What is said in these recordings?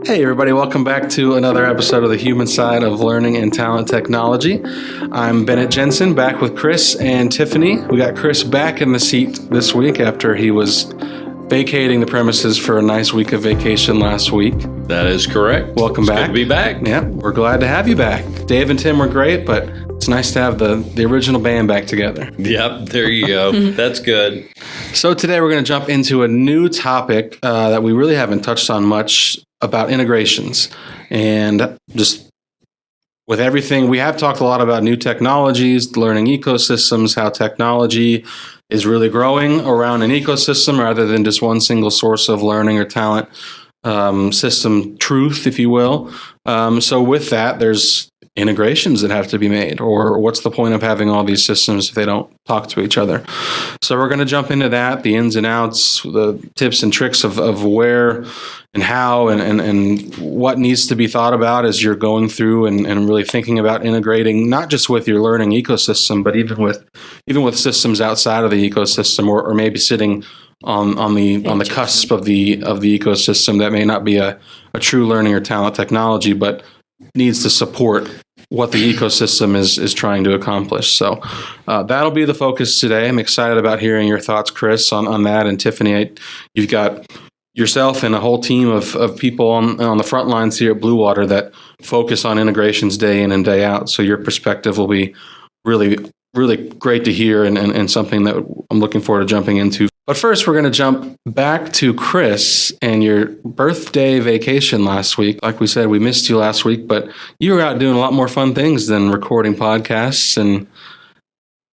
Hey everybody, welcome back to another episode of the Human Side of Learning and Talent Technology. I'm Bennett Jensen, back with Chris and Tiffany. We got Chris back in the seat this week after he was vacating the premises for a nice week of vacation last week. That is correct. Welcome back. Good to be back. Yeah, we're glad to have you back. Dave and Tim were great, but it's nice to have the original band back together. Yep, there you go. That's good. So today we're going to jump into a new topic that we really haven't touched on much about integrations. And just with everything, we have talked a lot about new technologies, learning ecosystems, how technology is really growing around an ecosystem rather than just one single source of learning or talent system truth, if you will. So with that, there's integrations that have to be made, or what's the point of having all these systems if they don't talk to each other? So we're going to jump into that, the ins and outs, the tips and tricks of where and how and what needs to be thought about as you're going through and really thinking about integrating, not just with your learning ecosystem, but even with systems outside of the ecosystem, or maybe sitting on the cusp of the ecosystem that may not be a true learning or talent technology, but needs to support what the ecosystem is trying to accomplish. So that'll be the focus today. I'm excited about hearing your thoughts, Chris, on that. And Tiffany, you've got yourself and a whole team of people on the front lines here at Blue Water that focus on integrations day in and day out. So your perspective will be really, really great to hear and something that I'm looking forward to jumping into. But first, we're going to jump back to Chris and your birthday vacation last week. Like we said, we missed you last week, but you were out doing a lot more fun things than recording podcasts and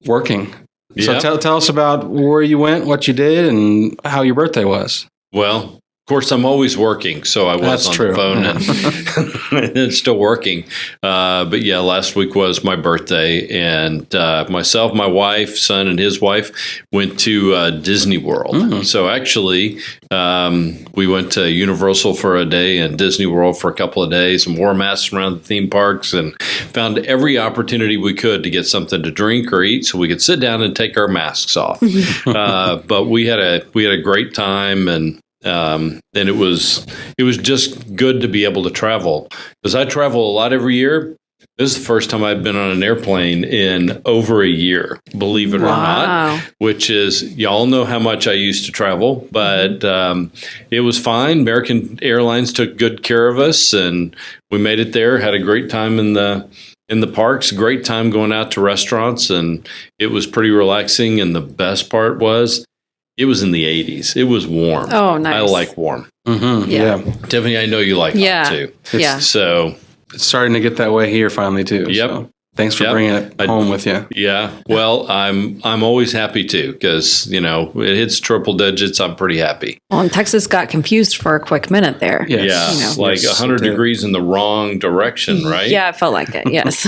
working. Yeah. So tell us about where you went, what you did, and how your birthday was. Well, of course, I'm always working, so I was That's on true. the phone Yeah. and it's still working. But yeah, last week was my birthday, and myself, my wife, son, and his wife went to Disney World. So actually, we went to Universal for a day and Disney World for a couple of days and wore masks around the theme parks and found every opportunity we could to get something to drink or eat so we could sit down and take our masks off. But we had a great time, and it was just good to be able to travel, because I travel a lot every year. This is the first time I've been on an airplane in over a year, believe it or not, which is, y'all know how much I used to travel, but it was fine. American Airlines took good care of us, and we made it there, had a great time in the parks, great time going out to restaurants, and it was pretty relaxing. And the best part was, it was in the 80s. It was warm. Oh, nice. I like warm. Mm-hmm. Yeah. Tiffany, I know you like hot too. Yeah. So it's starting to get that way here finally too. Yep. So thanks for bringing it home with you. Yeah. Well, I'm always happy too, because it hits triple digits. I'm pretty happy. Well, and Texas got confused for a quick minute there. Yes. Yeah. Like 100 degrees in the wrong direction, right? Yeah, it felt like it. Yes.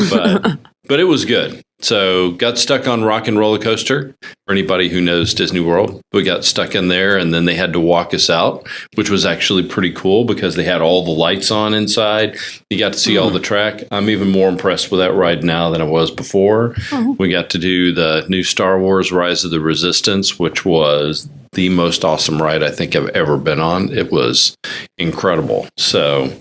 But it was good. So got stuck on Rock and Roller Coaster. For anybody who knows Disney World, we got stuck in there, and then they had to walk us out, which was actually pretty cool because they had all the lights on inside. You got to see all the track. I'm even more impressed with that ride now than I was before. We got to do the new Star Wars Rise of the Resistance, which was the most awesome ride I think I've ever been on. It was incredible. So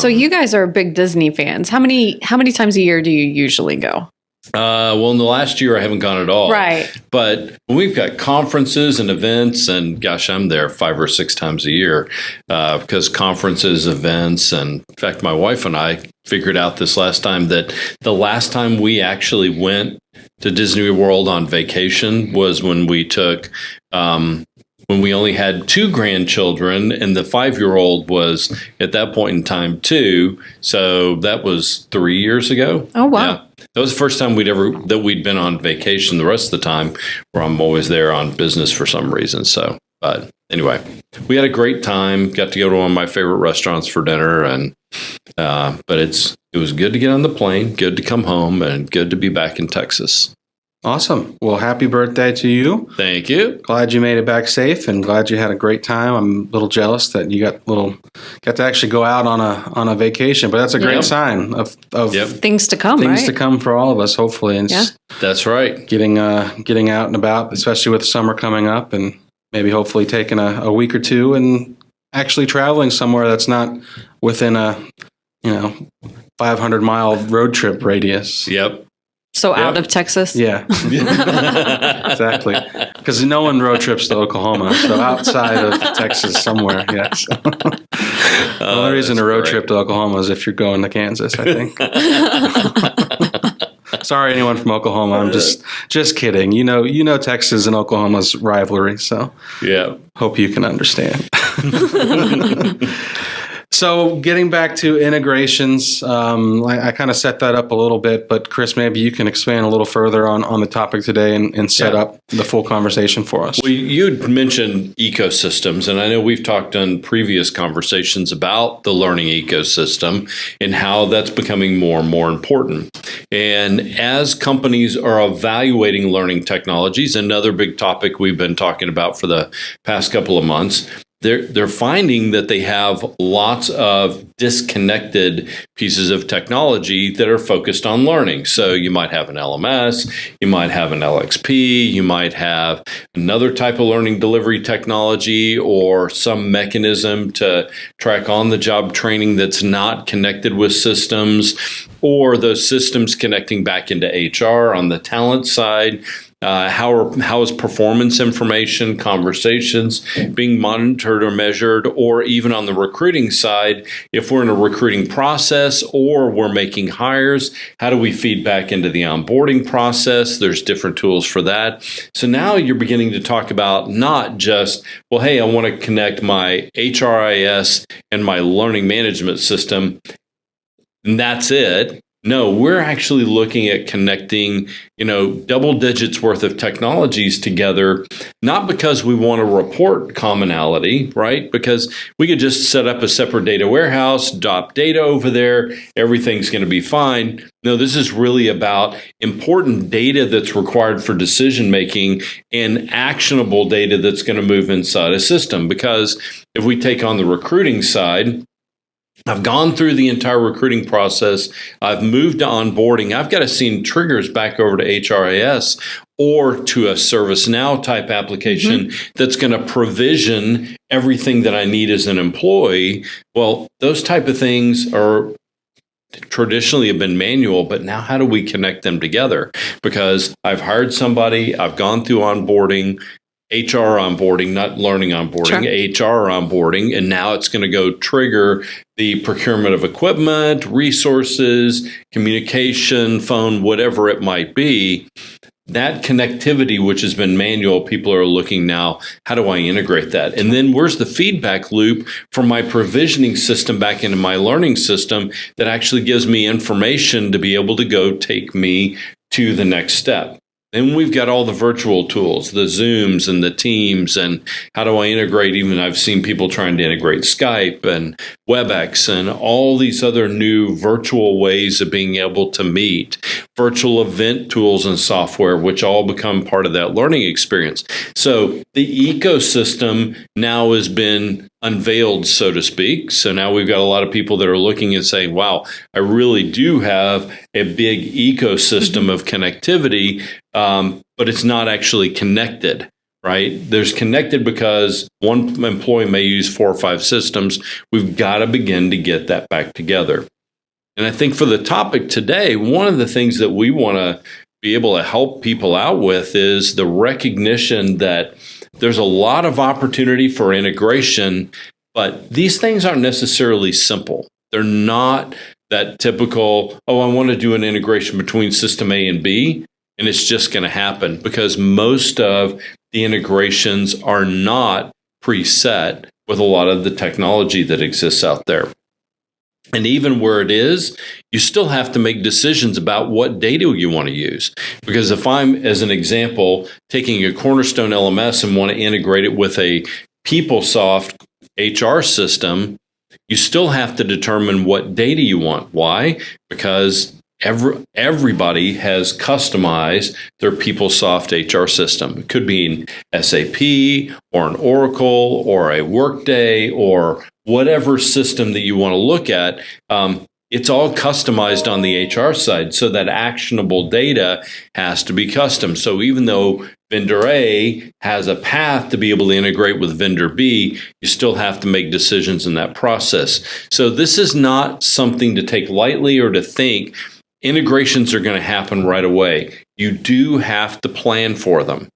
you guys are big Disney fans. How many times a year do you usually go? Well, in the last year, I haven't gone at all. Right. But when we've got conferences and events, and gosh, I'm there 5 or 6 times a year because conferences, events, and in fact, my wife and I figured out this last time that the last time we actually went to Disney World on vacation was when we took when we only had 2 grandchildren, and the 5-year-old was at that point in time 2. So that was 3 years ago. Oh, wow. Yeah. That was the first time we'd been on vacation. The rest of the time, where I'm always there on business for some reason. So, but anyway, we had a great time. Got to go to one of my favorite restaurants for dinner, and but it was good to get on the plane, good to come home, and good to be back in Texas. Awesome. Well, happy birthday to you. Thank you. Glad you made it back safe, and glad you had a great time. I'm a little jealous that you got to actually go out on a vacation, but that's a great sign of things to come. Things right? to come for all of us, hopefully. And that's right. Getting out and about, especially with summer coming up, and maybe hopefully taking a week or two and actually traveling somewhere that's not within a 500-mile road trip radius. Yep. So out of Texas? Yeah, exactly. Because no one road trips to Oklahoma, so outside of Texas somewhere, yes. The only reason to road trip to Oklahoma is if you're going to Kansas, I think. Sorry, anyone from Oklahoma. I'm just kidding. You know Texas and Oklahoma's rivalry, so yeah. Hope you can understand. So getting back to integrations, I kind of set that up a little bit, but Chris, maybe you can expand a little further on the topic today and set up the full conversation for us. Well, you'd mentioned ecosystems, and I know we've talked on previous conversations about the learning ecosystem and how that's becoming more and more important. And as companies are evaluating learning technologies, another big topic we've been talking about for the past couple of months, they're finding that they have lots of disconnected pieces of technology that are focused on learning. So you might have an LMS, you might have an LXP, you might have another type of learning delivery technology or some mechanism to track on-the-job training that's not connected with systems, or those systems connecting back into HR on the talent side. How is performance information, conversations being monitored or measured, or even on the recruiting side, if we're in a recruiting process or we're making hires, how do we feed back into the onboarding process? There's different tools for that. So now you're beginning to talk about not just, well, hey, I want to connect my HRIS and my learning management system, and that's it. No, we're actually looking at connecting, double digits worth of technologies together, not because we want to report commonality, right? Because we could just set up a separate data warehouse, drop data over there, everything's going to be fine. No, this is really about important data that's required for decision making and actionable data that's going to move inside a system. Because if we take on the recruiting side, I've gone through the entire recruiting process. I've moved to onboarding. I've got to send triggers back over to HRIS or to a ServiceNow type application that's going to provision everything that I need as an employee. Well, those type of things are traditionally have been manual, but now how do we connect them together? Because I've hired somebody, I've gone through onboarding, HR onboarding, not learning onboarding, HR onboarding, and now it's going to go trigger the procurement of equipment, resources, communication, phone, whatever it might be. That connectivity, which has been manual, people are looking now, how do I integrate that? And then where's the feedback loop from my provisioning system back into my learning system that actually gives me information to be able to go take me to the next step? Then we've got all the virtual tools, the Zooms and the Teams, and how do I integrate? Even I've seen people trying to integrate Skype and WebEx and all these other new virtual ways of being able to meet, virtual event tools and software, which all become part of that learning experience. So the ecosystem now has been unveiled, so to speak. So now we've got a lot of people that are looking and saying, wow, I really do have a big ecosystem of connectivity, but it's not actually connected, right? There's connected because one employee may use 4 or 5 systems. We've got to begin to get that back together. And I think for the topic today, one of the things that we want to be able to help people out with is the recognition that there's a lot of opportunity for integration, but these things aren't necessarily simple. They're not that typical, I want to do an integration between system A and B, and it's just going to happen, because most of the integrations are not preset with a lot of the technology that exists out there. And even where it is, you still have to make decisions about what data you want to use. Because if I'm, as an example, taking a Cornerstone LMS and want to integrate it with a PeopleSoft HR system, you still have to determine what data you want. Why? Because everybody has customized their PeopleSoft HR system. It could be an SAP or an Oracle or a Workday or whatever system that you want to look at. It's all customized on the HR side, so that actionable data has to be custom. So even though vendor A has a path to be able to integrate with vendor B, you still have to make decisions in that process. So this is not something to take lightly or to think integrations are going to happen right away. You do have to plan for them.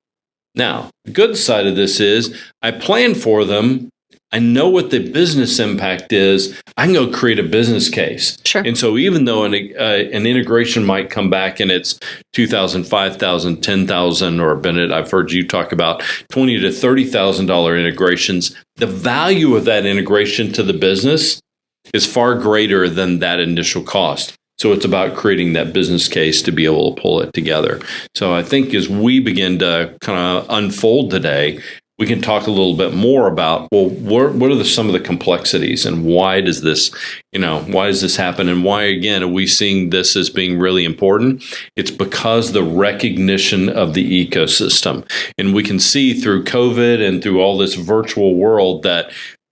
Now, the good side of this is I plan for them. I know what the business impact is. I can go create a business case. Sure. And so even though an integration might come back and it's $2,000, $5,000, $10,000, or Bennett, I've heard you talk about $20,000 to $30,000 integrations, the value of that integration to the business is far greater than that initial cost. So it's about creating that business case to be able to pull it together. So I think as we begin to kind of unfold today, we can talk a little bit more about, well, what are some of the complexities and why does this happen? And why, again, are we seeing this as being really important? It's because the recognition of the ecosystem. And we can see through COVID and through all this virtual world that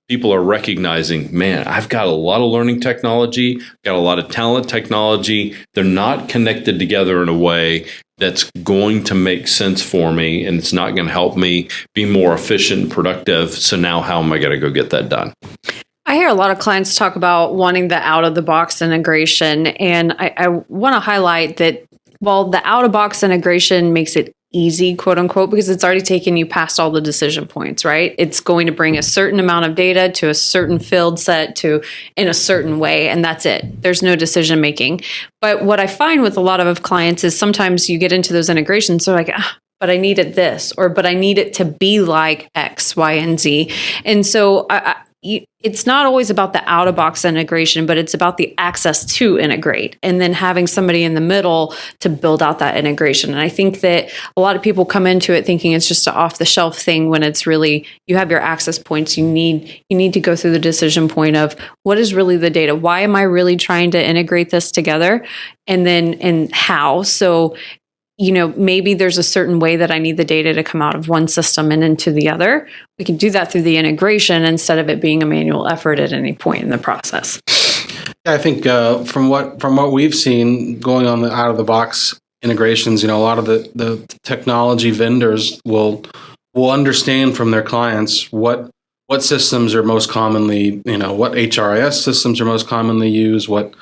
people are recognizing, man, I've got a lot of learning technology, got a lot of talent technology. They're not connected together in a way that's going to make sense for me, and it's not going to help me be more efficient and productive. So now how am I going to go get that done? I hear a lot of clients talk about wanting the out-of-the-box integration, and I want to highlight that while the out-of-box integration makes it easy, quote unquote, because it's already taken you past all the decision points, right? It's going to bring a certain amount of data to a certain field set to in a certain way, and that's it. There's no decision making. But what I find with a lot of clients is sometimes you get into those integrations, they're like, but I needed this, or but I need it to be like X, Y, and Z. And so it's not always about the out-of-box integration, but it's about the access to integrate and then having somebody in the middle to build out that integration. And I think that a lot of people come into it thinking it's just an off-the-shelf thing when it's really, you have your access points. You need to go through the decision point of what is really the data? Why am I really trying to integrate this together? And how? So maybe there's a certain way that I need the data to come out of one system and into the other. We can do that through the integration instead of it being a manual effort at any point in the process. I think from what we've seen going on the out of the box integrations, a lot of the technology vendors will understand from their clients what systems are most commonly, what HRIS systems are most commonly used, what,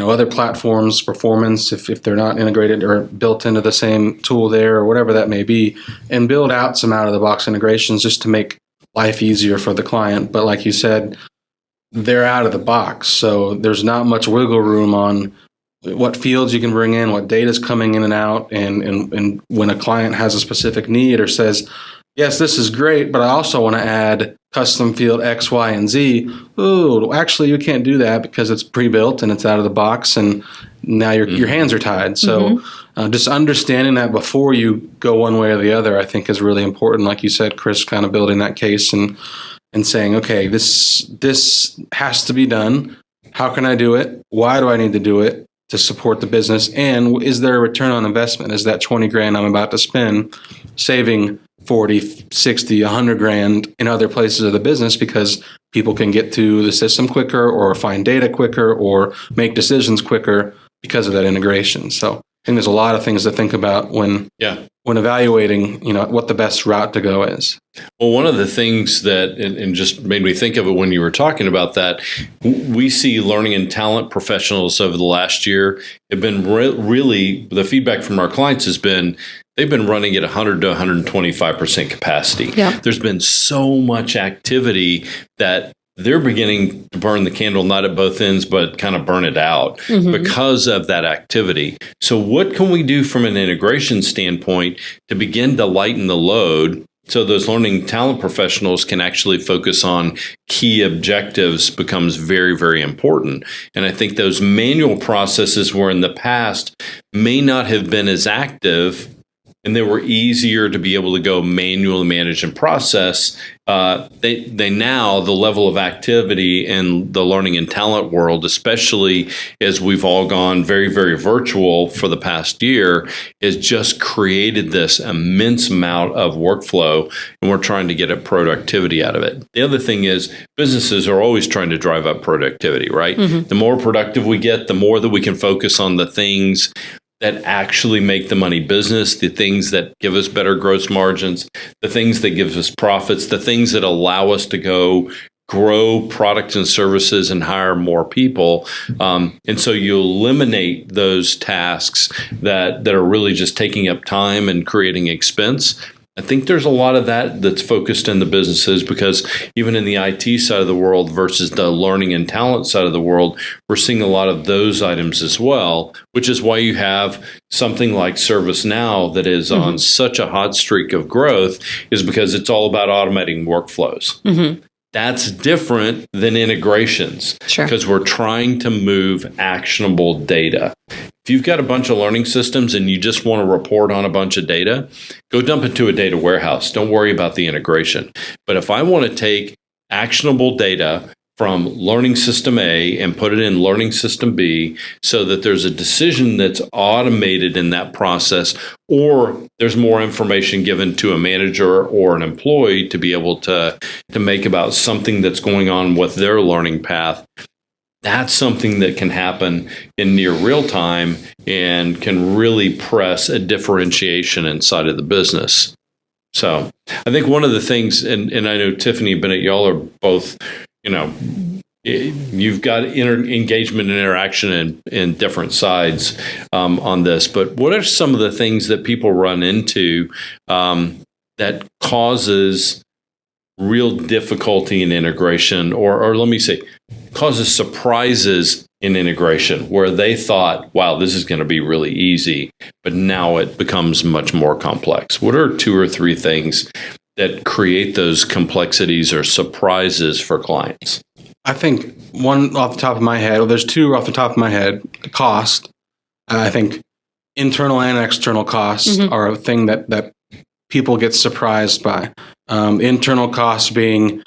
other platforms, performance, if they're not integrated or built into the same tool there or whatever that may be, and build out some out-of-the-box integrations just to make life easier for the client. But like you said, they're out of the box, so there's not much wiggle room on what fields you can bring in, what data's coming in and out, and when a client has a specific need or says, yes, this is great, but I also want to add custom field X, Y, and Z. Oh, actually, you can't do that because it's pre-built and it's out of the box, and now your hands are tied. So just understanding that before you go one way or the other, I think is really important. Like you said, Chris, kind of building that case and saying, okay, this has to be done. How can I do it? Why do I need to do it to support the business? And is there a return on investment? Is that $20,000 I'm about to spend saving 40, 60, 100 grand in other places of the business because people can get to the system quicker or find data quicker or make decisions quicker because of that integration. So I think there's a lot of things to think about when evaluating, what the best route to go is. Well, one of the things that, and just made me think of it when you were talking about that, we see learning and talent professionals over the last year have been really, the feedback from our clients has been, they've been running at 100 to 125% capacity. Yeah. There's been so much activity that they're beginning to burn the candle, not at both ends, but kind of burn it out because of that activity. So what can we do from an integration standpoint to begin to lighten the load so those learning talent professionals can actually focus on key objectives becomes very, very important. And I think those manual processes were in the past may not have been as active and they were easier to be able to go manually manage and process. They now, the level of activity in the learning and talent world, especially as we've all gone very, very virtual for the past year, has just created this immense amount of workflow, and we're trying to get a productivity out of it. The other thing is businesses are always trying to drive up productivity, right? The more productive we get, the more that we can focus on the things that actually make the money business, the things that give us better gross margins, the things that give us profits, the things that allow us to go grow products and services and hire more people. And so you eliminate those tasks that are really just taking up time and creating expense. I think there's a lot of that's focused in the businesses, because even in the IT side of the world versus the learning and talent side of the world, we're seeing a lot of those items as well, which is why you have something like ServiceNow that is on such a hot streak of growth, is because it's all about automating workflows. That's different than integrations, because we're trying to move actionable data. If you've got a bunch of learning systems and you just want to report on a bunch of data, go dump it to a data warehouse. Don't worry about the integration. But if I want to take actionable data from learning system A and put it in learning system B so that there's a decision that's automated in that process, or there's more information given to a manager or an employee to be able to make about something that's going on with their learning path, that's something that can happen in near real time and can really press a differentiation inside of the business. So I think one of the things, and I know Tiffany and Bennett, y'all are both, you've got engagement and interaction in different sides on this, but what are some of the things that people run into that causes real difficulty in integration, or let me say, causes surprises in integration where they thought, wow, this is going to be really easy, but now it becomes much more complex? What are 2 or 3 things that create those complexities or surprises for clients? I think one off the top of my head, there's 2 off the top of my head. Cost. I think internal and external costs are a thing that people get surprised by. Internal costs being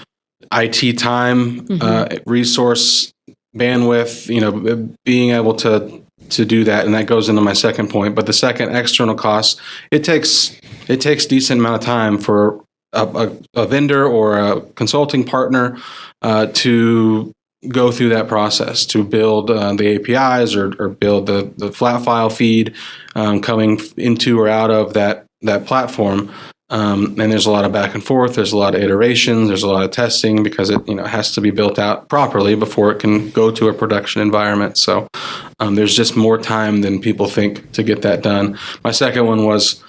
IT time, resource, bandwidth, being able to do that. And that goes into my second point. But the second, external costs, it takes decent amount of time for a vendor or a consulting partner to go through that process, to build the APIs or build the flat file feed coming into or out of that platform. And there's a lot of back and forth. There's a lot of iterations. There's a lot of testing, because it has to be built out properly before it can go to a production environment. So there's just more time than people think to get that done. My second one was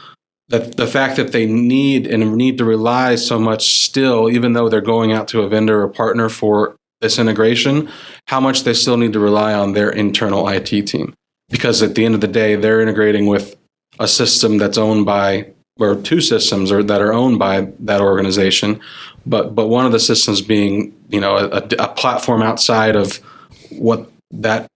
that the fact that they need to rely so much still, even though they're going out to a vendor or partner for this integration, how much they still need to rely on their internal IT team. Because at the end of the day, they're integrating with a system that's owned by, or 2 systems that are owned by that organization, but one of the systems being a platform outside of what that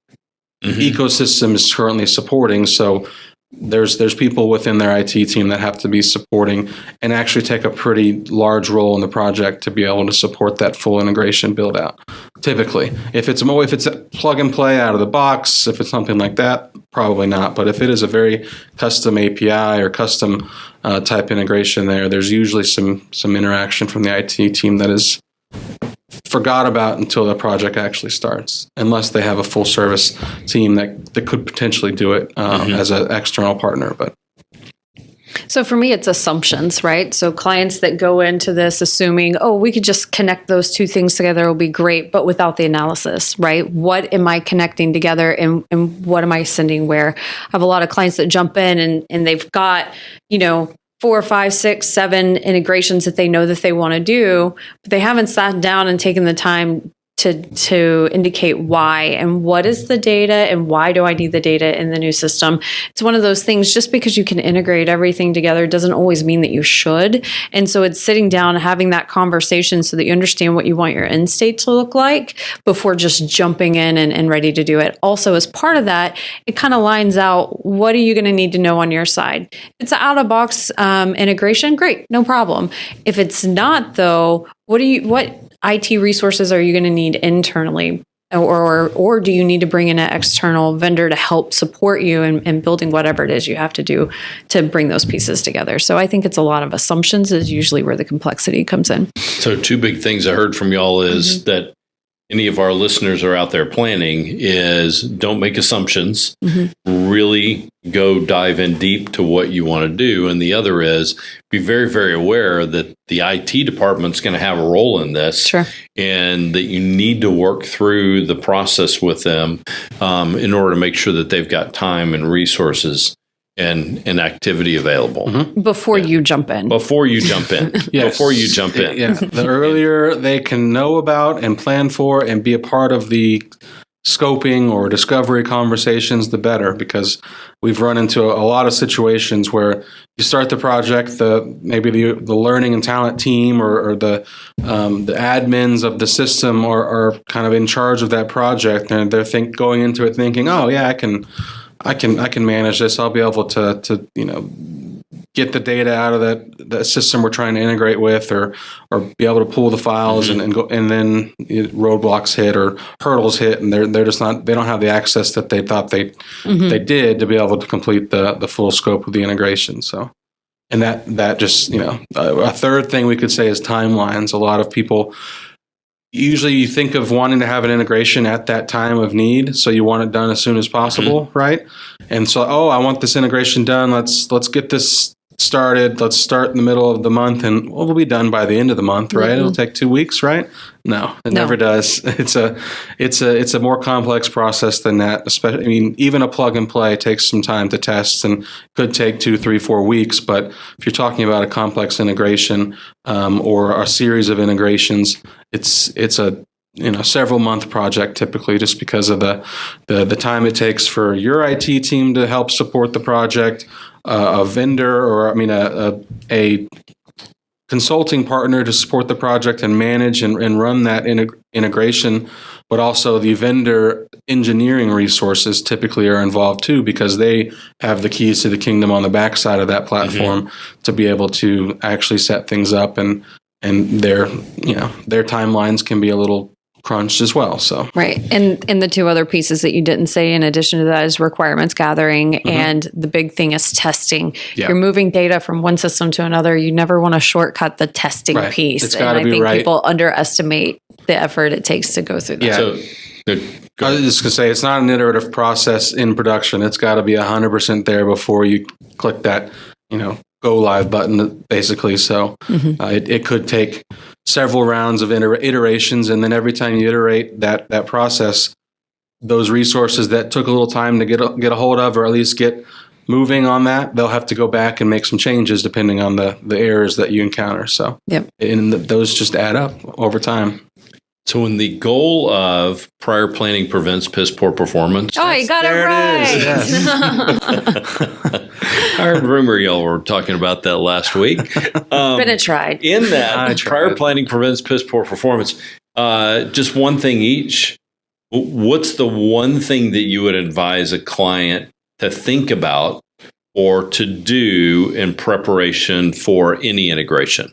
ecosystem is currently supporting. So there's people within their IT team that have to be supporting and actually take a pretty large role in the project to be able to support that full integration build out. Typically, if it's a plug and play out of the box, if it's something like that, probably not. But if it is a very custom API or custom type integration, there's usually some interaction from the IT team that is forgot about until the project actually starts, unless they have a full service team that could potentially do it as an external partner. But so for me, it's assumptions, right? So clients that go into this assuming, oh, we could just connect those 2 things together, it'll be great, but without the analysis, right? What am I connecting together and what am I sending where? I have a lot of clients that jump in and they've got, 4, 5, 6, 7 integrations that they know that they want to do, but they haven't sat down and taken the time to indicate why and what is the data and why do I need the data in the new system. It's one of those things, just because you can integrate everything together doesn't always mean that you should. And so it's sitting down and having that conversation so that you understand what you want your end state to look like before just jumping in and ready to do it. Also, as part of that, it kind of lines out, what are you going to need to know on your side? If it's an out-of-box integration, great, no problem. If it's not, though, what IT resources are you going to need internally? Or do you need to bring in an external vendor to help support you in building whatever it is you have to do to bring those pieces together? So I think it's a lot of assumptions is usually where the complexity comes in. So 2 big things I heard from y'all is that any of our listeners are out there planning is don't make assumptions. Really go dive in deep to what you want to do. And the other is be very, very aware that the IT department's going to have a role in this. Sure. And that you need to work through the process with them in order to make sure that they've got time and resources and activity available. Before you jump in. Before you jump in. Yes. Before you jump in. Yeah. The earlier they can know about and plan for and be a part of the scoping or discovery conversations, the better, because we've run into a lot of situations where you start the project, maybe the learning and talent team or the admins of the system are kind of in charge of that project, and they're going into it thinking, oh yeah, I can manage this. I'll be able to get the data out of that system we're trying to integrate with, or be able to pull the files and go, and then roadblocks hit or hurdles hit, and they don't have the access that they thought they did to be able to complete the full scope of the integration. So, and that just a third thing we could say is timelines. A lot of people. Usually you think of wanting to have an integration at that time of need, so you want it done as soon as possible, right? And so, I want this integration done. Let's get this started. Let's start in the middle of the month, and we'll be done by the end of the month, right? It'll take 2 weeks, right? No, it never does. It's a more complex process than that. Especially, even a plug and play takes some time to test and could take 2, 3, 4 weeks. But if you're talking about a complex integration or a series of integrations, it's a several month project typically, just because of the time it takes for your IT team to help support the project, a vendor or a consulting partner to support the project and manage and run that integration, but also the vendor engineering resources typically are involved too, because they have the keys to the kingdom on the backside of that platform to be able to actually set things up, and their timelines can be a little crunched as well. So right. And the two other pieces that you didn't say in addition to that is requirements gathering, and the big thing is testing. Yeah. You're moving data from one system to another. You never want to shortcut the testing piece. It's and gotta I be think right. people underestimate the effort it takes to go through that. Yeah. So, I was just going to say, it's not an iterative process in production. It's got to be 100% there before you click that, go live button, basically. So it could take several rounds of iterations, and then every time you iterate that process, those resources that took a little time to get a hold of, or at least get moving on that, they'll have to go back and make some changes depending on the errors that you encounter. So, and those just add up over time. So when the goal of prior planning prevents piss poor performance. Oh, you got it right. I heard rumor y'all were talking about that last week. Been tried. In that, prior planning prevents piss poor performance. Just one thing each. What's the one thing that you would advise a client to think about or to do in preparation for any integration?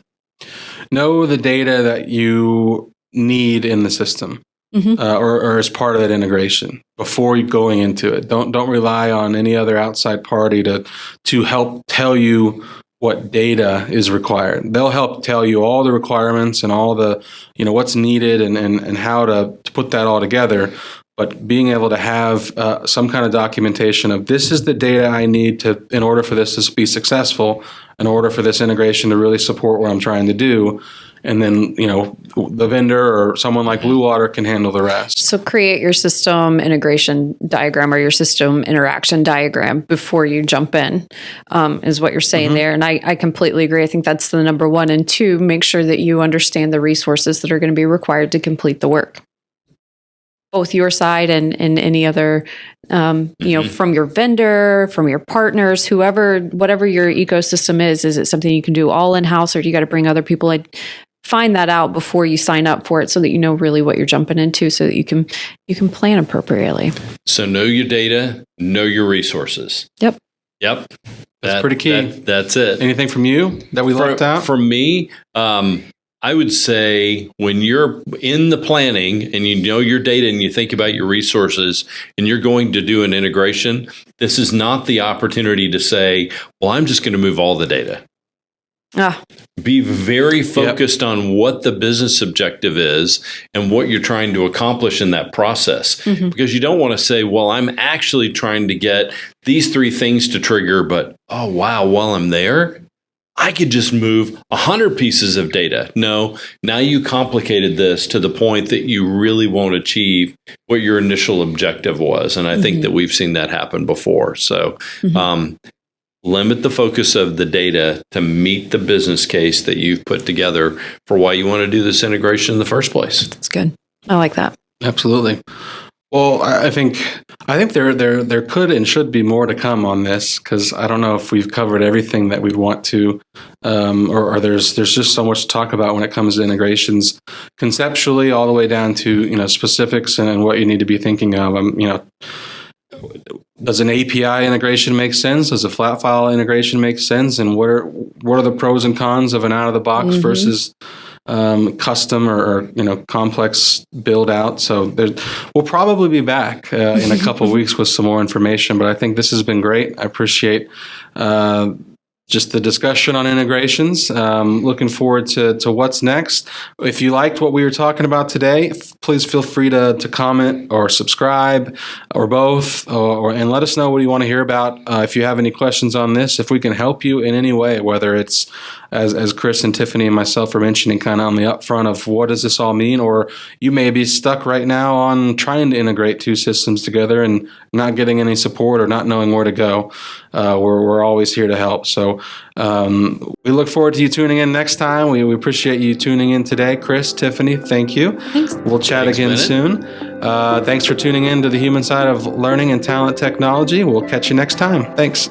Know the data that you need in the system, or as part of that integration before you going into it. Don't rely on any other outside party to help tell you what data is required. They'll help tell you all the requirements and all the what's needed and how to put that all together. But being able to have some kind of documentation of this is the data I need in order for this to be successful, in order for this integration to really support what I'm trying to do. And then, the vendor or someone like Blue Water can handle the rest. So create your system integration diagram or your system interaction diagram before you jump in, is what you're saying there. And I completely agree. I think that's the number one. And two, make sure that you understand the resources that are going to be required to complete the work. Both your side and any other, from your vendor, from your partners, whatever your ecosystem is it something you can do all in-house, or do you got to bring other people in? Find that out before you sign up for it, so that you know really what you're jumping into, so that you can plan appropriately. So know your data, know your resources. Yep. That's pretty key. That's it. Anything from you that we left out? For me, I would say when you're in the planning and you know your data and you think about your resources and you're going to do an integration, this is not the opportunity to say, well, I'm just going to move all the data. Ah, Be very focused on what the business objective is and what you're trying to accomplish in that process. Because you don't want to say, well, I'm actually trying to get these 3 things to trigger, but oh, wow, while I'm there, I could just move 100 pieces of data. No, now you complicated this to the point that you really won't achieve what your initial objective was. And I think that we've seen that happen before. So, limit the focus of the data to meet the business case that you've put together for why you want to do this integration in the first place. that's good. I like that. Absolutely. Well, I think there could and should be more to come on this, because I don't know if we've covered everything that we'd want to, or there's just so much to talk about when it comes to integrations, conceptually all the way down to specifics and what you need to be thinking of. Does an API integration make sense? Does a flat file integration make sense? And what are the pros and cons of an out of the box versus custom or complex build out? So we'll probably be back in a couple of weeks with some more information. But I think this has been great. I appreciate just the discussion on integrations. Looking forward to what's next. If you liked what we were talking about today, please feel free to comment or subscribe or both, and let us know what you want to hear about. If you have any questions on this, if we can help you in any way, whether it's as Chris and Tiffany and myself are mentioning kind of on the upfront of what does this all mean, or you may be stuck right now on trying to integrate 2 systems together and not getting any support or not knowing where to go. We're always here to help. So we look forward to you tuning in next time. We appreciate you tuning in today. Chris, Tiffany, thank you. Thanks. We'll chat again soon. Thanks for tuning in to the human side of learning and talent technology. We'll catch you next time. Thanks.